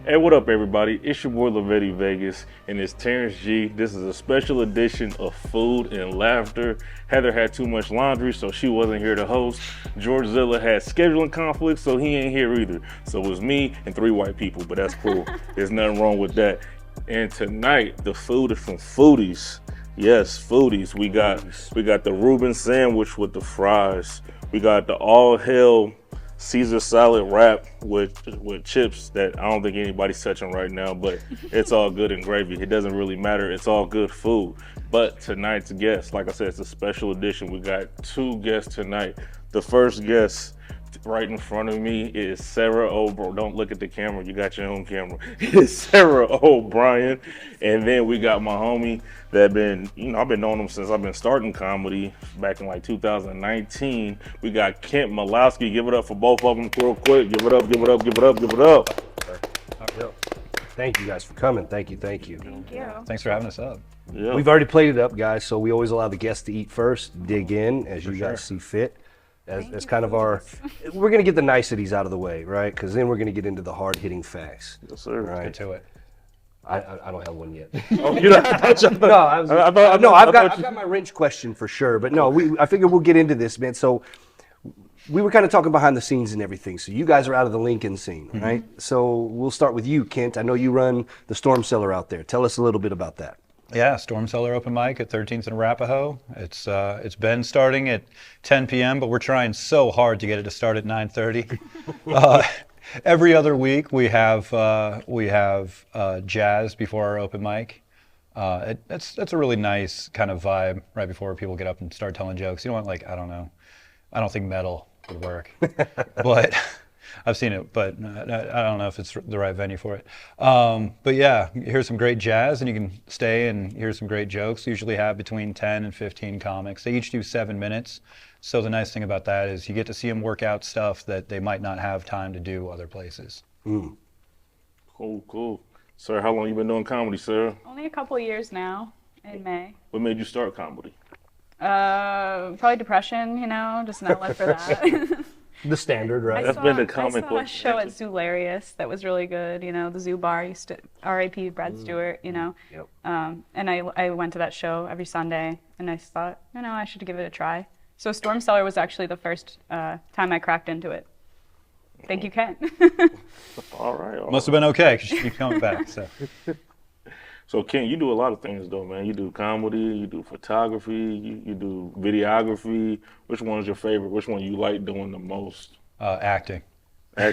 Hey, what up, everybody? It's your boy Lavell Vegas, and it's Terrance G. This is a special edition of Food and Laughter. Heather had too much laundry, so she wasn't here to host. George Zilla had scheduling conflicts, so he ain't here either. So it was me and 3 white people, but that's cool. There's nothing wrong with that. And tonight, the food is from Foodies. Yes, Foodies. We got the Reuben sandwich with the fries. We got the all hell Caesar salad wrap with chips that I don't think anybody's touching right now, but it's all good and gravy. It doesn't really matter. It's all good food. But tonight's guest, like I said, it's a special edition. We got 2 guests tonight. The first guest right in front of me is Sarah O'Brien. Don't look at the camera. You got your own camera. It's Sarah O'Brien. And then we got my homie that I've been knowing him since I've been starting comedy back in like 2019. We got Kent Masloskie. Give it up for both of them real quick. Give it up, give it up, give it up, give it up. Thank you guys for coming. Thank you. Thank you. Thanks for having us up. Yeah. We've already played it up, guys, so we always allow the guests to eat first, dig in as you guys see fit. As kind of we're going to get the niceties out of the way, right? Because then we're going to get into the hard-hitting facts. Yes, sir. Right? Get to it. I don't have one yet. Oh, you don't I've got my wrench question for sure, but no, I figure we'll get into this, man. So we were kind of talking behind the scenes and everything. So you guys are out of the Lincoln scene, right? So we'll start with you, Kent. I know you run the Storm Cellar out there. Tell us a little bit about that. Yeah, Storm Cellar open mic at 13th and Arapahoe. It's been starting at 10 p.m., but we're trying so hard to get it to start at 9:30. Every other week we have jazz before our open mic. That's a really nice kind of vibe right before people get up and start telling jokes. You don't want I don't think metal would work, but I've seen it, but I don't know if it's the right venue for it. But yeah, here's some great jazz, and you can stay and hear some great jokes. We usually have between 10 and 15 comics. They each do 7 minutes. So the nice thing about that is you get to see them work out stuff that they might not have time to do other places. Cool. Sir, how long you been doing comedy, sir? Only a couple of years now, in May. What made you start comedy? Probably depression, just an outlet for that. The standard, right? That's been the common I saw a show at Zoolarious that was really good, the Zoo Bar, used to, R.I.P. Brad Stewart, Yep. And I went to that show every Sunday, and I thought, I should give it a try. So Storm Cellar was actually the first time I cracked into it. Thank you, Kent. All right. Must have been okay, because you keep coming back. So Ken, you do a lot of things though, man. You do comedy, you do photography, you do videography. Which one is your favorite? Which one you like doing the most? Acting.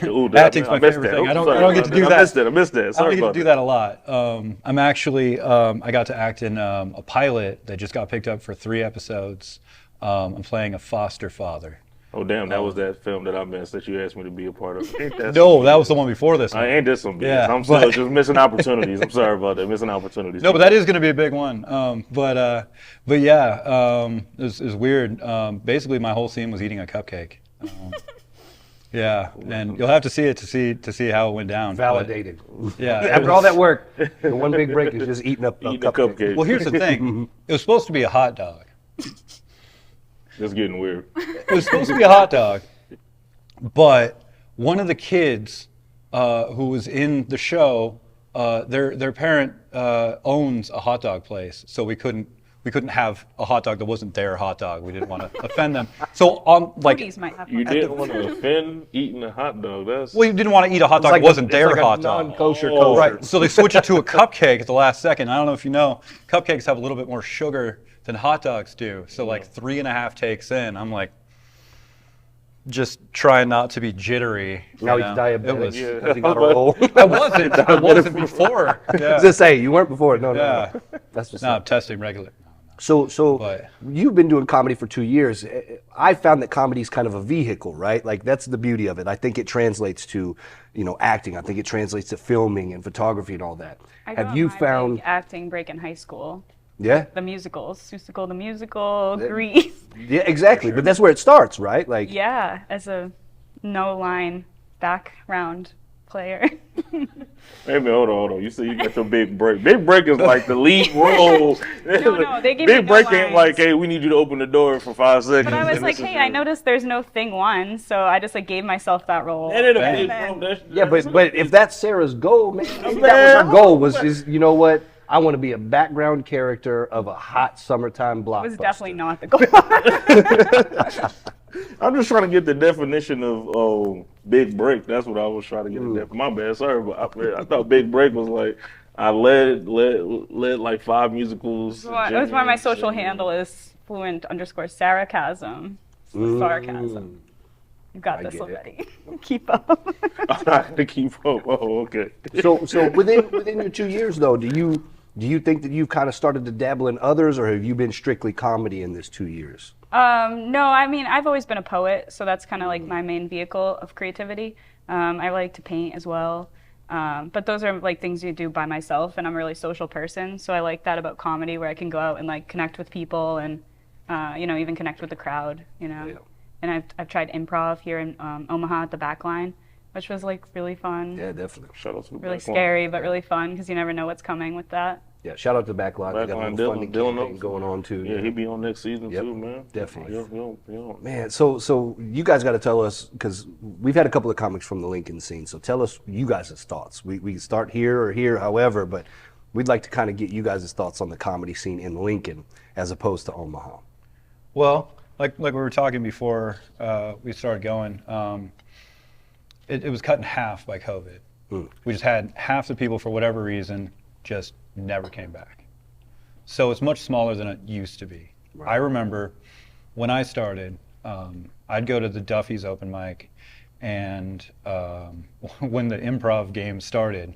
Ooh, Acting's my favorite thing. I don't get to do that. I missed that. Sorry, I don't get to do that a lot. I'm actually, I got to act in a pilot that just got picked up for 3 episodes. I'm playing a foster father. Oh damn, that was that film that I missed that you asked me to be a part of. No, that was the one before this one. I ain't this one, bitch. Yeah, I'm still just missing opportunities. I'm sorry about that, missing opportunities. No, but that is going to be a big one. But yeah, it was weird. Basically, my whole scene was eating a cupcake. Yeah, and you'll have to see it to see how it went down. Validated. But, yeah. After all that work, the one big break is just eating a cupcake. Well, here's the thing. It was supposed to be a hot dog. It's getting weird. It was supposed to be a hot dog, but one of the kids who was in the show, their parent owns a hot dog place, so we couldn't have a hot dog that wasn't their hot dog. We didn't want to offend them. So Might have you didn't want to offend eating a hot dog. Well, you didn't want to eat a hot dog that wasn't their hot dog. Non-kosher Right. So they switched it to a cupcake at the last second. I don't know if you know, cupcakes have a little bit more sugar than hot dogs do. So 3.5 takes in, I'm like, just trying not to be jittery. Now he's diabetic. It was. Yeah. I wasn't before. Yeah. Just say you weren't before. No. That's just. No, I'm testing regular. So But- you've been doing comedy for 2 years. I found that comedy is kind of a vehicle, right? Like that's the beauty of it. I think it translates to, acting. I think it translates to filming and photography and all that. Have you found acting break in high school? Yeah. The musicals, Seussical the Musical, Grease. Yeah, exactly. Sure. But that's where it starts, right? Yeah, as a no-line background player. Wait a minute, hold on. You say you got your big break. Big break is like the lead role. No, they gave me Big no break ain't like, lines. hey, we need you to open the door for 5 seconds. But I was and like, this is hey, I your- noticed there's no thing one, so I just like gave myself that role. That ain't a Bang. big then- role. That's- Yeah, but if that's Sarah's goal, man, maybe that Man, was her goal. Was you know what? I want to be a background character of a hot summertime blockbuster. It was definitely not the goal. I'm just trying to get the definition of big break. That's what I was trying to get. The My bad, sorry, but I thought big break was like I led like 5 musicals. It was why my social handle is fluent_sarcasm. Sarcasm. You've got I this get it. already. Keep up. I'm not gonna keep up. Oh, okay. So within your 2 years though, do you think that you've kind of started to dabble in others, or have you been strictly comedy in this 2 years? No, I mean, I've always been a poet, so that's kind of like my main vehicle of creativity. I like to paint as well. But those are like things you do by myself, and I'm a really social person, so I like that about comedy, where I can go out and like connect with people and, even connect with the crowd, Yeah. And I've tried improv here in Omaha at the Backline, which was like really fun. Yeah, definitely. Shout out to the Really back line. scary, but really fun because you never know what's coming with that. Yeah, shout out to Backline. They got a Backline little funding Dylan campaign knows. going on too. Yeah, he be on next season Yep, too, man. definitely. Yeah. Man, so you guys got to tell us, because we've had a couple of comics from the Lincoln scene. So tell us you guys' thoughts. We can start here or here, however, but we'd like to kind of get you guys' thoughts on the comedy scene in Lincoln as opposed to Omaha. Well, like we were talking before we started going, it was cut in half by COVID. We just had half the people, for whatever reason, just never came back. So it's much smaller than it used to be. I remember when I started, I'd go to the Duffy's open mic, and when the improv game started,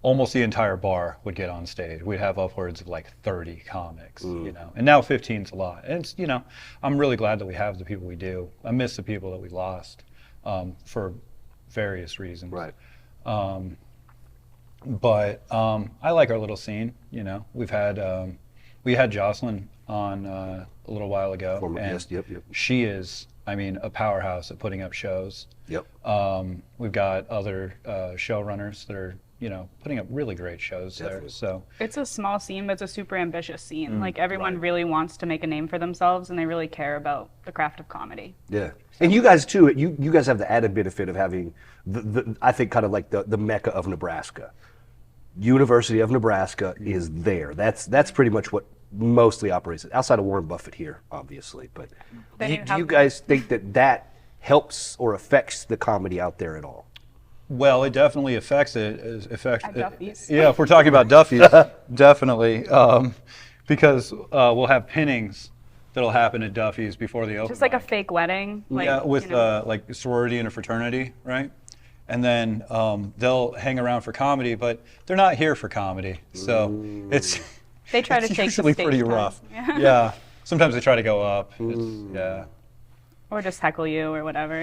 almost the entire bar would get on stage. We'd have upwards of like 30 comics, and now 15's a lot. And it's, I'm really glad that we have the people we do. I miss the people that we lost for various reasons. Right. But I like our little scene. We had Jocelyn on a little while ago, Former and guest, yep. she is, a powerhouse at putting up shows. Yep. We've got other showrunners that are, putting up really great shows Definitely. there. So It's a small scene, but it's a super ambitious scene. Like everyone really wants to make a name for themselves, and they really care about the craft of comedy. Yeah. And you guys too, you guys have the added benefit of having the I think kind of like the mecca of Nebraska. University of Nebraska is there. That's pretty much what mostly operates it, outside of Warren Buffett here, obviously. But They do have- you guys think that helps or affects the comedy out there at all? well, it definitely affects it. At Duffy's. Yeah, if we're talking about Duffy's, definitely, because we'll have pinnings that'll happen at Duffy's before the open. Just like a mic. fake wedding. Like, Yeah, with like a sorority and a fraternity, right? And then they'll hang around for comedy, but they're not here for comedy, so it's they try to it's take usually the stage pretty time. rough. Yeah. Yeah, sometimes they try to go up. Yeah, Or just heckle you or whatever,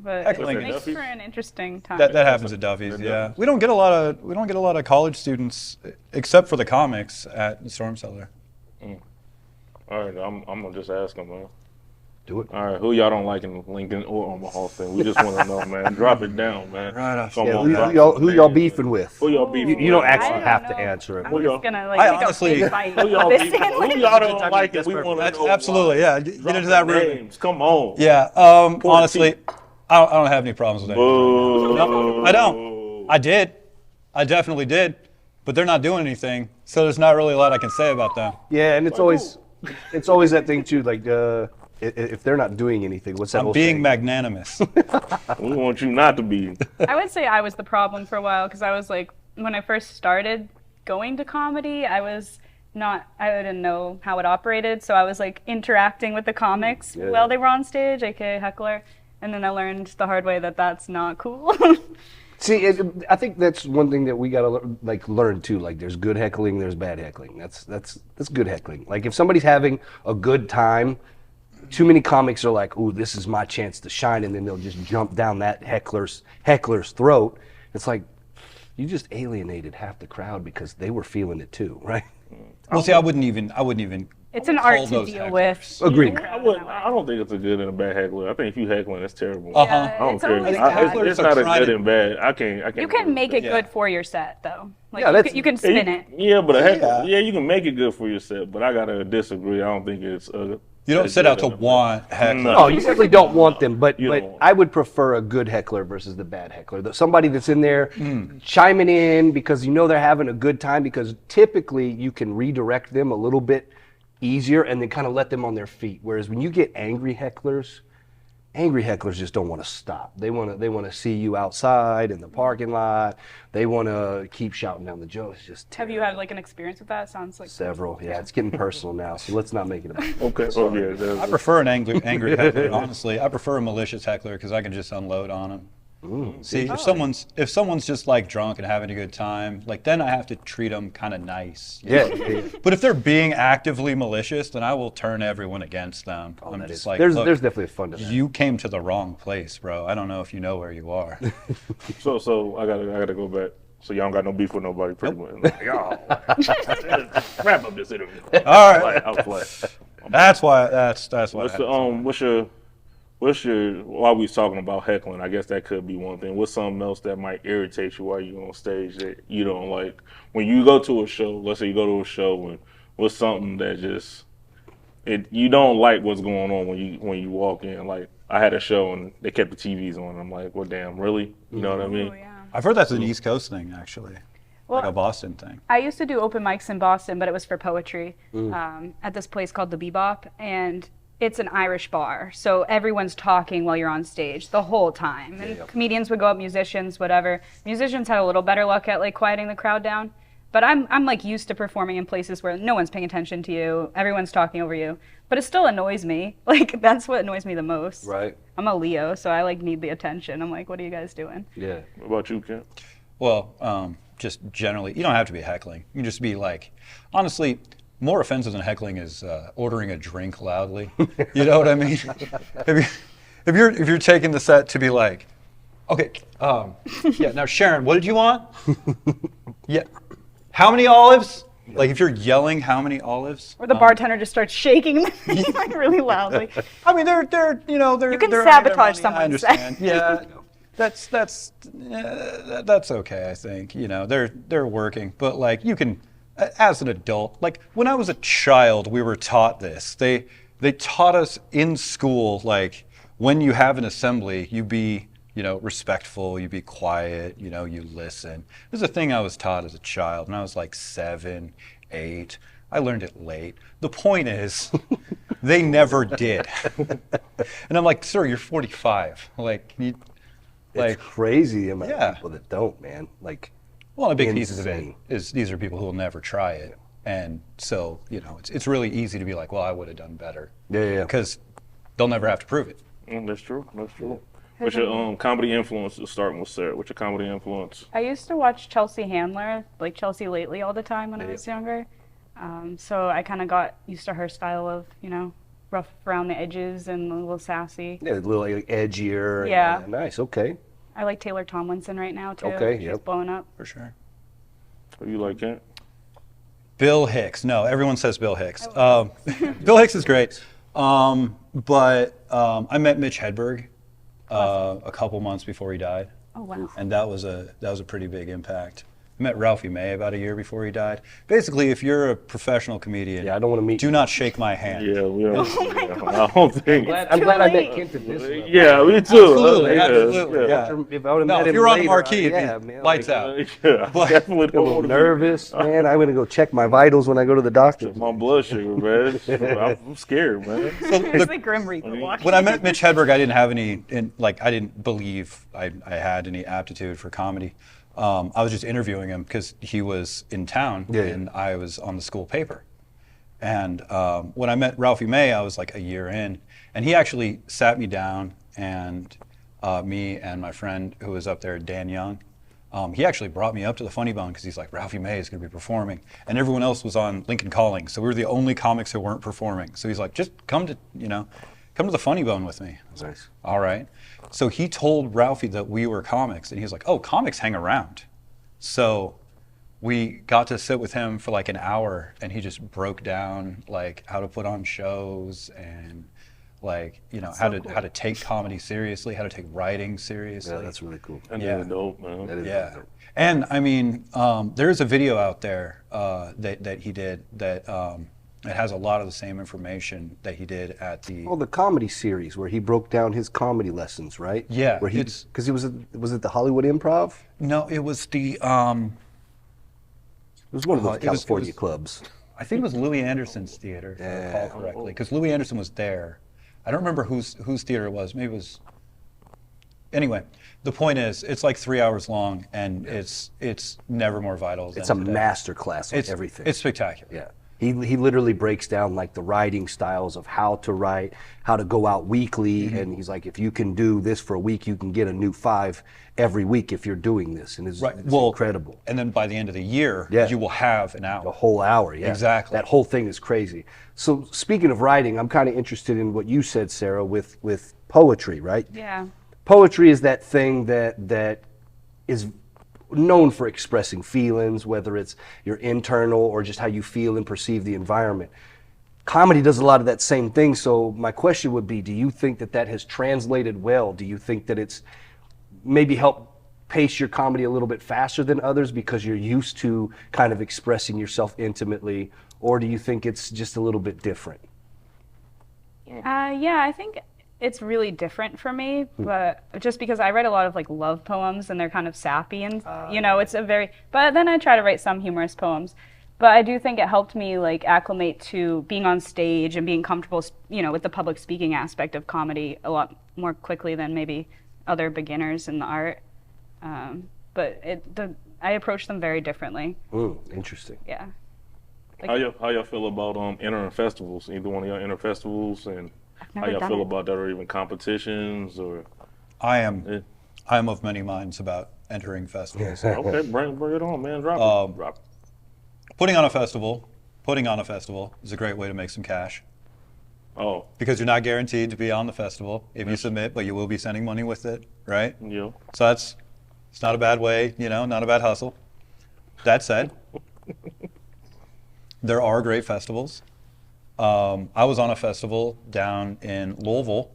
But Heckling it makes Duffy's? for an interesting time. that happens at Duffy's. Yeah, we don't get a lot of college students except for the comics at the Storm Cellar. All right, I'm gonna just ask him, man. Do it. All right, who y'all don't like in Lincoln or Omaha thing? We just want to know, man. Drop it down, man. Right off. Come Yeah, on, drop who it, y'all man. beefing with? Who y'all beefing You don't with? actually I don't have to know. answer it. I'm Who y'all- just gonna I pick a honestly- big fight Who y'all with this beefing with? Who sandwich. y'all don't like it? We That's want to That's know. absolutely, yeah. Get Drop into that the room. names. Come on. Yeah, honestly, I don't have any problems with anything. Boo. No, I don't. I did. I definitely did. But they're not doing anything, so there's not really a lot I can say about them. Yeah, and it's always that thing too. Like, if they're not doing anything, what's that? I'm old being saying? magnanimous. We want you not to be. I would say I was the problem for a while because I was like, when I first started going to comedy, I didn't know how it operated, so I was like interacting with the comics while they were on stage, aka heckler, and then I learned the hard way that that's not cool. See, I think that's one thing that we gotta learn too. Like, there's good heckling, there's bad heckling. That's good heckling. Like, if somebody's having a good time, too many comics are like, "Ooh, this is my chance to shine," and then they'll just jump down that heckler's throat. It's like you just alienated half the crowd because they were feeling it too, right? Well, see, I wouldn't even It's an call art to those deal hecklers. with. Agreed. I don't think it's a good and a bad heckler. I think if you heckling, that's terrible. Uh-huh. Yeah, I don't it's care. always I think bad. hecklers It's are not a trying good to- and bad. I can't. You can make it Yeah. good for your set, though. Like, Yeah, you can spin it. Yeah, but a heckler, Yeah. yeah, you can make it good for your set, but I gotta disagree. I don't think it's. You don't set out to want hecklers. No, you definitely don't want them, but You don't. I would prefer a good heckler versus the bad heckler. Somebody that's in there chiming in because you know they're having a good time, because typically you can redirect them a little bit easier and then kind of let them on their feet. Whereas when you get angry hecklers just don't want to stop. They want to see you outside in the parking lot. They want to keep shouting down the jokes. It's just Have you had like an experience with that? Sounds like several. Yeah, it's getting personal now, so let's not make it about. Okay. Oh yeah. I prefer an angry heckler, honestly. I prefer a malicious heckler because I can just unload on them. See, if someone's just like drunk and having a good time, like then I have to treat them kind of nice. you Yeah, know? yeah, yeah. But if they're being actively malicious, then I will turn everyone against them. I'm That just is- like, there's look, definitely a fun to that. you came to the wrong place, bro. I don't know if you know where you are. So I gotta go back. So y'all don't got no beef with nobody, pretty much. Like, y'all wrap up this interview. All right, I'll play. that's why. That's why. What's your while we was talking about heckling, I guess that could be one thing. What's something else that might irritate you while you're on stage that you don't like? When you go to a show, let's say you go to a show, and what's something that just you don't like what's going on when you walk in? Like I had a show and they kept the TVs on. I'm like, well, damn, really? You know what I mean? Oh, yeah. I've heard that's an East Coast thing, actually, like Well, a Boston thing. I used to do open mics in Boston, but it was for poetry at this place called the Bebop, and it's an Irish bar, so everyone's talking while you're on stage the whole time. And comedians would go up, musicians, whatever. Musicians had a little better luck at like quieting the crowd down, but I'm like used to performing in places where no one's paying attention to you, everyone's talking over you, but it still annoys me. Like that's what annoys me the most. Right. I'm a Leo, so I like need the attention. I'm like, what are you guys doing? Yeah. What about you, Ken? Well, just generally, you don't have to be heckling. You can just be like, honestly, more offensive than heckling is ordering a drink loudly. You know what I mean? if you're taking the set to be like, okay, yeah. Now Sharon, what did you want? Yeah, how many olives? Like if you're yelling, how many olives? Or the bartender just starts shaking like really loudly. I mean, they're You can they're sabotage earning their money, I someone's set. understand. Yeah, that's okay. I think they're working, but like you can, as an adult, like when I was a child, we were taught this. They taught us in school, like when you have an assembly, you be respectful, you be quiet, you listen. This is a thing I was taught as a child, and I was like 7, 8. I learned it late. The point is, they never did. And I'm like, sir, you're 45. Like, It's crazy the amount Yeah. of people that don't, man. Like, well, a big piece of it insane. is these are people who will never try it. And so, it's really easy to be like, well, I would have done better. Yeah. Because they'll never have to prove it. That's true. That's true. What's your comedy influence? Starting with Sarah. What's your comedy influence? I used to watch Chelsea Handler, like Chelsea Lately, all the time when I was younger. So I kind of got used to her style of, rough around the edges and a little sassy. Yeah, a little like, edgier. Yeah. Nice. Okay. I like Taylor Tomlinson right now, too. Okay, She's yep. blowing up. For sure. What do you like, Kent? Bill Hicks. No, everyone says Bill Hicks. Bill Hicks is great. But I met Mitch Hedberg a couple months before he died. Oh, wow. And that was a pretty big impact. I met Ralphie May about a year before he died. Basically, if you're a professional comedian, Yeah, I don't want to meet. do not shake my hand. Yeah, we don't. I don't think. I'm glad I met late. Kent at this level. Yeah, me too. Absolutely, Yeah, absolutely. Yeah. If I would have No, met if him you're on the later, marquee, it'd be man, lights like, out. Yeah, But- definitely I'm a don't little want to be. nervous, man. I'm gonna go check my vitals when I go to the doctor. My blood sugar, man. I'm scared, man. It's like Grim Reaper walking. When I met Mitch Hedberg, I didn't have any, I didn't believe I had any aptitude for comedy. I was just interviewing him because he was in town and I was on the school paper. And when I met Ralphie May, I was like a year in, and he actually sat me down, and me and my friend who was up there, Dan Young, he actually brought me up to the Funny Bone because he's like, Ralphie May is going to be performing, and everyone else was on Lincoln Calling, so we were the only comics who weren't performing. So he's like, just come to the Funny Bone with me. I was Nice. All right. So he told Ralphie that we were comics, and he was like, oh, comics hang around. So we got to sit with him for like an hour, and he just broke down like how to put on shows and like, you know, how to take comedy seriously, how to take writing seriously. Yeah, that's really cool. That Yeah. is dope, man. That is Yeah. really dope. And I mean, there's a video out there that he did that it has a lot of the same information that he did at the. Oh, the comedy series where he broke down his comedy lessons, right? Yeah, Where it's- because was it the Hollywood Improv? No, it was the. It was one of those it was- California clubs. I think it was Louis Anderson's theater, if I recall correctly, because Louis Anderson was there. I don't remember whose theater it was. Maybe it was. Anyway, the point is, it's like 3 hours long, and it's never more vital. It's a than today. master class on everything. It's spectacular. Yeah. He literally breaks down like the writing styles of how to write, how to go out weekly, and he's like, if you can do this for a week, you can get a new 5 every week if you're doing this, and it's incredible. And then by the end of the year, Yeah. you will have an hour. A whole hour, yeah. Exactly. That whole thing is crazy. So speaking of writing, I'm kind of interested in what you said, Sarah, with poetry, right? Yeah. Poetry is that thing that is known for expressing feelings, whether it's your internal or just how you feel and perceive the environment. Comedy does a lot of that same thing. So my question would be, do you think that has translated well? Do you think that it's maybe helped pace your comedy a little bit faster than others because you're used to kind of expressing yourself intimately? Or do you think it's just a little bit different? Yeah, I think it's really different for me, but just because I write a lot of like love poems and they're kind of sappy and it's a very, but then I try to write some humorous poems. But I do think it helped me like acclimate to being on stage and being comfortable, with the public speaking aspect of comedy a lot more quickly than maybe other beginners in the art. But I approach them very differently. Interesting. Yeah. How y'all feel about entering festivals? Either one of y'all enter festivals, and how never y'all done feel it. about that, or even competitions, or I am of many minds about entering festivals. okay, bring it on, man. Drop it. Putting on a festival is a great way to make some cash. Oh, Because you're not guaranteed to be on the festival if you submit, but you will be sending money with it, right? yeah. So it's not a bad way, not a bad hustle. That said, there are great festivals. I was on a festival down in Louisville,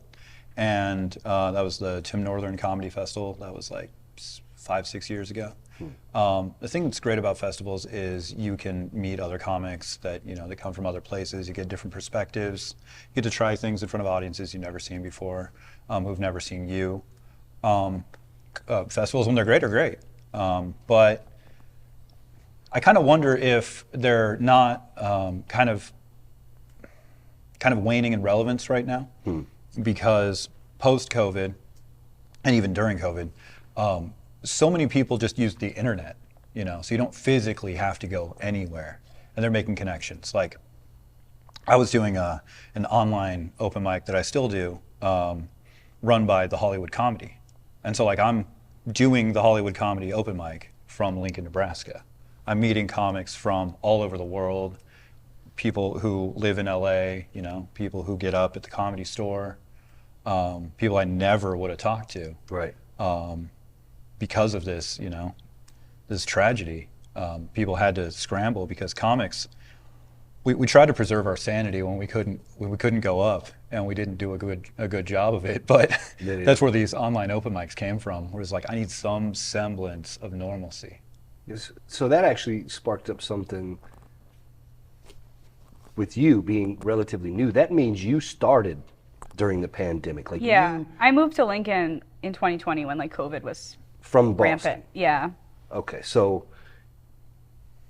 and that was the Tim Northern Comedy Festival. That was like 5-6 years ago. The thing that's great about festivals is you can meet other comics that that come from other places. You get different perspectives. You get to try things in front of audiences you've never seen before, who've never seen you. Festivals, when they're great, are great. But I kind of wonder if they're not kind of waning in relevance right now, because post-COVID and even during COVID, so many people just use the internet, so you don't physically have to go anywhere, and they're making connections. Like, I was doing an online open mic that I still do, run by the Hollywood Comedy, and so like I'm doing the Hollywood Comedy open mic from Lincoln, Nebraska. I'm meeting comics from all over the world, people who live in LA, people who get up at the Comedy Store, people I never would have talked to. Right. Because of this, this tragedy. People had to scramble because comics, we tried to preserve our sanity when we couldn't go up, and we didn't do a good job of it. But that's where these online open mics came from, where it's like, I need some semblance of normalcy. So that actually sparked up something with you being relatively new. That means you started during the pandemic. Like Yeah. I moved to Lincoln in 2020 when like COVID was from Boston. rampant. Yeah. Okay, so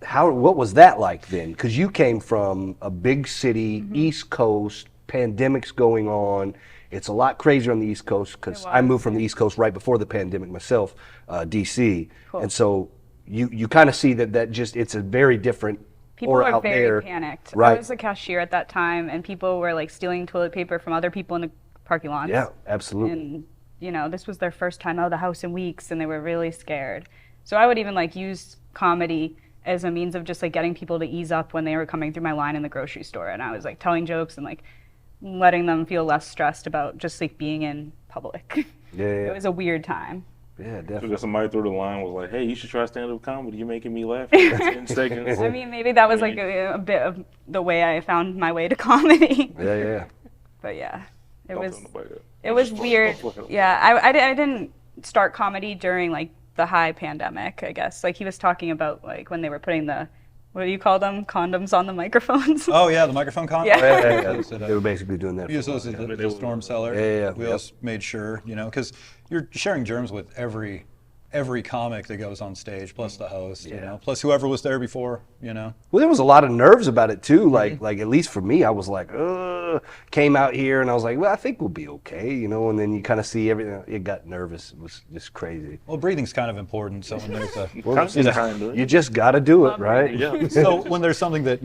what was that like then? Because you came from a big city, East Coast, pandemic's going on. It's a lot crazier on the East Coast because I moved from the East Coast right before the pandemic myself, DC. Cool. And so you kind of see that just it's a very different People aura were out very there. panicked. Right. I was a cashier at that time, and people were like stealing toilet paper from other people in the parking lots. Yeah, absolutely. And this was their first time out of the house in weeks, and they were really scared. So I would even like use comedy as a means of just like getting people to ease up when they were coming through my line in the grocery store, and I was like telling jokes and like letting them feel less stressed about just like being in public. Yeah. It was a weird time. Yeah, So definitely. got somebody through the line was like, "Hey, you should try stand-up comedy. You're making me laugh in 10 seconds." I mean, maybe that was like a bit of the way I found my way to comedy. Yeah. But yeah, it Don't was tell nobody that. it was Just weird. fuck it up. Yeah, I didn't start comedy during like the high pandemic, I guess. Like he was talking about like when they were putting the, what do you call them, condoms on the microphones. Oh yeah, the microphone con. Yeah. Yeah. They were basically doing that. We For a used those while, at the storm cellar. Yeah. We always made sure, because you're sharing germs with every comic that goes on stage, plus the host, plus whoever was there before, Well, there was a lot of nerves about it too. Like at least for me, I was like, came out here and I was like, well, I think we'll be okay, And then you kind of see everything. It got nervous. It was just crazy. Well, breathing's kind of important. So when there's a, You just got to do it, right? Yeah. so when there's something that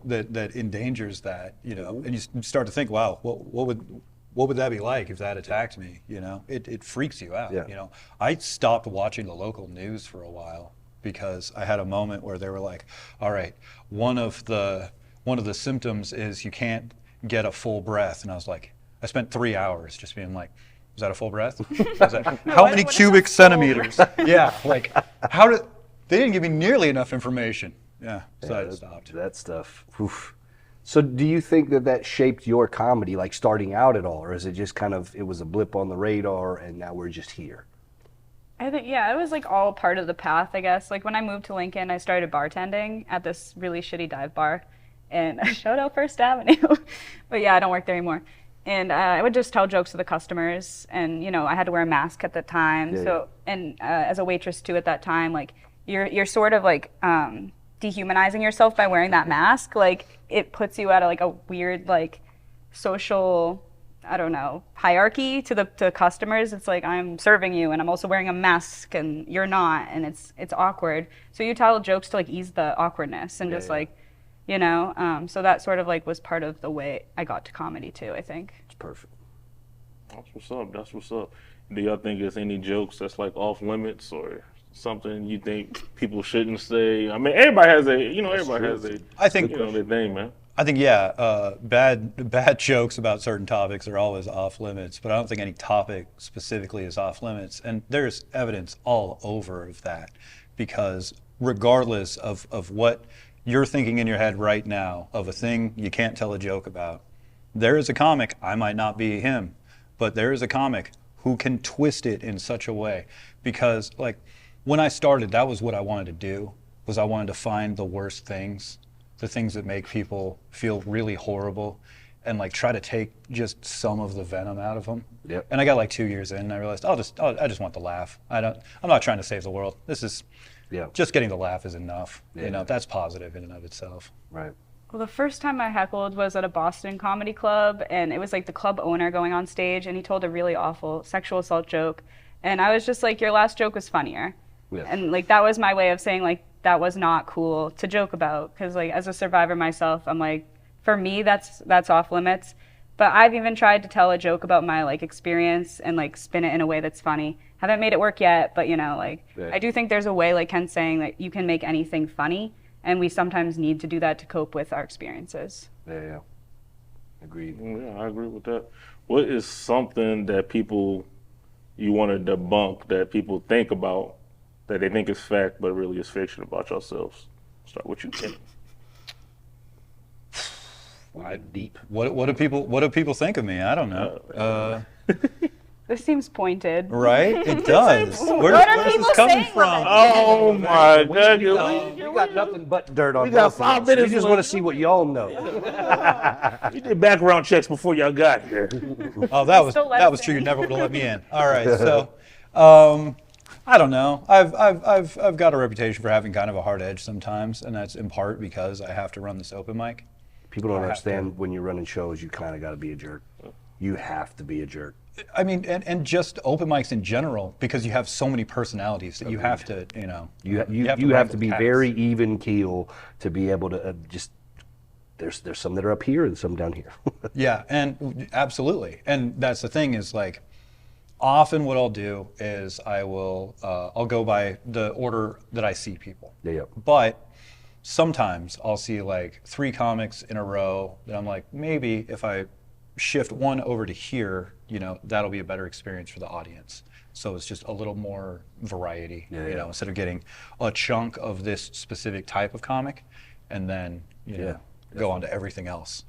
that endangers that, and you start to think, wow, what would that be like if that attacked me? It freaks you out. Yeah. I stopped watching the local news for a while because I had a moment where they were like, all right, one of the symptoms is you can't get a full breath. And I was like, I spent 3 hours just being like, was that a full breath? How many what is cubic a full centimeters? Yeah, like they didn't give me nearly enough information. Yeah, so I stopped. That stuff. Oof. So do you think that shaped your comedy, like starting out at all? Or is it just kind of, it was a blip on the radar and now we're just here? I think, yeah, it was like all part of the path, I guess. Like when I moved to Lincoln, I started bartending at this really shitty dive bar. And shout out First Avenue. But yeah, I don't work there anymore. And I would just tell jokes to the customers. And, I had to wear a mask at the time. And as a waitress too at that time, like you're sort of like dehumanizing yourself by wearing that mask. Like it puts you at a weird like social, I don't know, hierarchy to the customers. It's like I'm serving you and I'm also wearing a mask and you're not, and it's awkward. So you tell jokes to like ease the awkwardness and so that sort of like was part of the way I got to comedy too, I think. It's perfect. That's what's up. Do y'all think there's any jokes that's like off limits or something you think people shouldn't say? I mean, everybody has I think their thing, man. I think bad jokes about certain topics are always off limits, but I don't think any topic specifically is off limits. And there's evidence all over of that, because regardless of what you're thinking in your head right now of a thing you can't tell a joke about, there is a comic, I might not be him, but there is a comic who can twist it in such a way. Because like when I started, that was what I wanted to do, was I wanted to find the worst things, the things that make people feel really horrible, and like try to take just some of the venom out of them. Yep. And I got like 2 years in and I realized I just want the laugh. I'm not trying to save the world. This is just getting the laugh is enough. That's positive in and of itself. Right. Well, the first time I heckled was at a Boston comedy club, and it was like the club owner going on stage, and he told a really awful sexual assault joke, and I was just like, your last joke was funnier. Yeah. And like that was my way of saying like that was not cool to joke about, because like as a survivor myself, I'm like, for me that's off limits. But I've even tried to tell a joke about my like experience and like spin it in a way that's funny. Haven't made it work yet, but I do think there's a way, like Ken's saying, that you can make anything funny, and we sometimes need to do that to cope with our experiences. Yeah. Agreed. Yeah, I agree with that. What is something that you want to debunk that people think about that they think is fact but really is fiction about yourselves? Start with you, Ken. Deep. What do people think of me? I don't know. This seems pointed. Right? It does. Where's people this coming saying from? Oh my God! We got nothing but dirt on. We got both of 5 us. minutes We just want to see what y'all know. We did background checks before y'all got here. Oh, that Still let was us true. You in. never would have let me in. All right, so I don't know. I've got a reputation for having kind of a hard edge sometimes, and that's in part because I have to run this open mic. People don't understand when you're running shows, you kind of got to be a jerk. You have to be a jerk. I mean, and just open mics in general, because you have so many personalities that you have to, You run have to with be cats. very even keel to be able to just. There's some that are up here and some down here. Yeah, and absolutely. And that's the thing is like, often what I'll do is I'll go by the order that I see people. Yeah. But sometimes I'll see like 3 comics in a row that I'm like, maybe if I shift one over to here, that'll be a better experience for the audience. So it's just a little more variety, instead of getting a chunk of this specific type of comic and then, go on to everything else.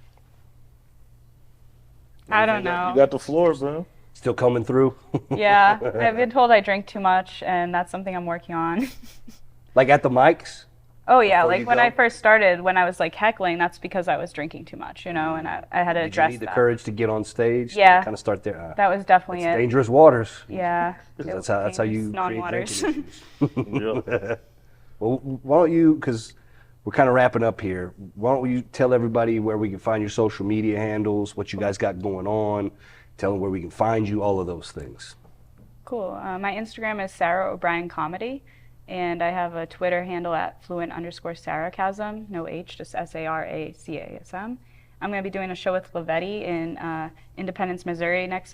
I don't know. You got the floor, man. Still coming through? Yeah, I've been told I drink too much, and that's something I'm working on. Like at the mics? Oh yeah, Before like you when go? I first started, when I was like heckling, that's because I was drinking too much, and I had to Did you address need the that. courage to get on stage? Yeah. Kind of start there. That was definitely It's it. dangerous waters. Yeah. That's how you create non-waters. drinking issues. Yeah. Well, why don't you, because we're kind of wrapping up here, why don't you tell everybody where we can find your social media handles, what you guys got going on, tell them where we can find you, all of those things. Cool. My Instagram is Sarah O'Brien Comedy, and I have a Twitter handle at fluent_sarcasm, no H, just SARACASM. I'm going to be doing a show with Lavell in Independence, Missouri this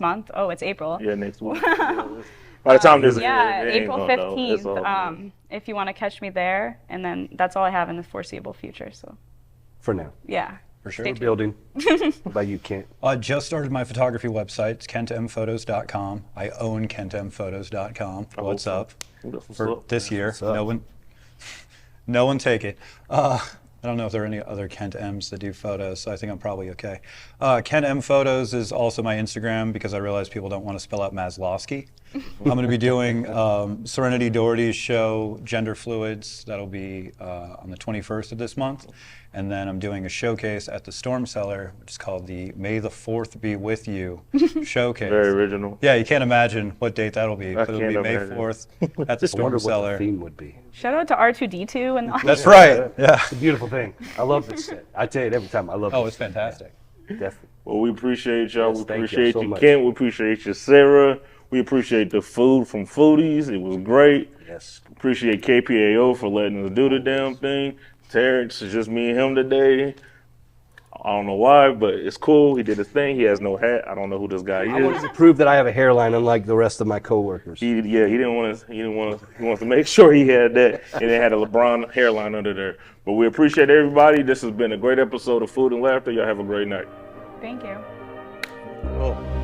month. Oh, it's April. Yeah, next week. By the time this Yeah, airs, they ain't April gonna know. It's all 15th. good. If you want to catch me there, and then that's all I have in the foreseeable future. So, For now. yeah. For sure. Stay We're building. What about you, Kent? I just started my photography website. It's kentmphotos.com. I own kentmphotos.com. What's up? That's what's For up. this year. What's up? No one take it. I don't know if there are any other Kent M's that do photos, so I think I'm probably okay. Kent M Photos is also my Instagram because I realize people don't want to spell out Masloskie. I'm going to be doing Serenity Doherty's show, Gender Fluids. That'll be on the 21st of this month. And then I'm doing a showcase at the Storm Cellar, which is called the May the 4th Be With You showcase. Very original. Yeah, you can't imagine what date that'll be, I but it'll be can't May imagine. 4th at the I wonder Storm what the Cellar. theme would be. Shout out to R2D2 and That's right. Yeah. It's a beautiful thing. I love this set. I tell you it every time. I love Oh, this it's fantastic. set. Definitely. Well, we appreciate y'all. Yes, We thank y'all appreciate so you, much. Kent. We appreciate you, Sarah. We appreciate the food from Foodies. It was great. Yes. Appreciate KPAO for letting us do the damn thing. Terrance, it's just me and him today. I don't know why, but it's cool. He did his thing. He has no hat. I don't know who this guy I wanted is. to prove that I have a hairline unlike the rest of my coworkers. He didn't want to. He wants to make sure he had that, and it had a LeBron hairline under there. But we appreciate everybody. This has been a great episode of Food and Laughter. Y'all have a great night. Thank you. Oh.